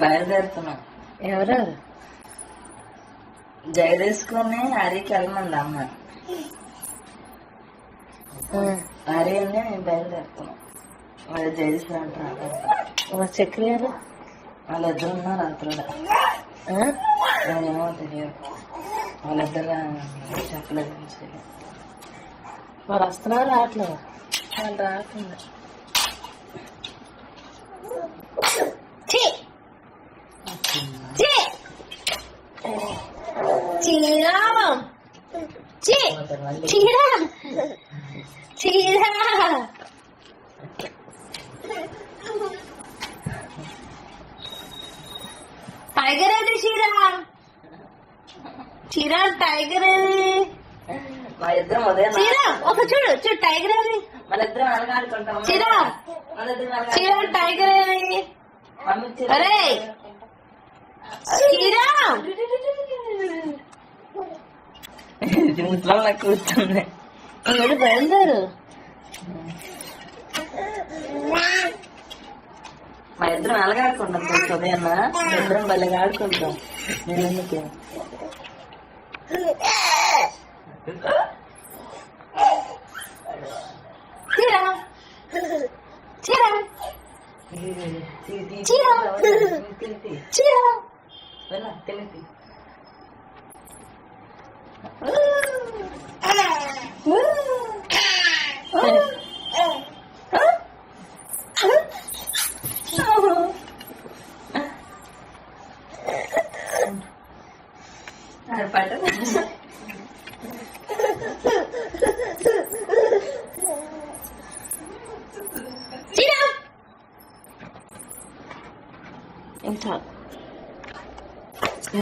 బయలుదేరుతున్నాం. ఎవరు? జగదీసుకుని హరికి వెళ్ళమంది అమ్మ. హరి అని మేము బయలుదేరుతున్నాం. వాళ్ళు జగదీశ్వర అంటారు. చక్రి గారు వాళ్ళిద్దరు ఉన్నారు అతను. ఏమో తెలియదు. వాళ్ళిద్దరు చెప్పలేదు. వాళ్ళు వస్తున్నారు రావట్లేదు. వాళ్ళు రాకుండా టైగర్ ఏది? చీరా టైగర్ ఏది? మా ఇద్దరం ఉదయం ఒక చూడు చూడు టైగర్ ఏది? వాళ్ళిద్దరం అనగాడుకుంటాం. చీరా టైగర్ ఏది? అరే ముసలం నాకు కూర్చుంది. బయలుదేరు. మా ఇద్దరం అలాగాడుకుంటాం. ఉదయం ఇద్దరం భలేగా ఆడుకుంటాం. నేను ఎందుకు ఇంకా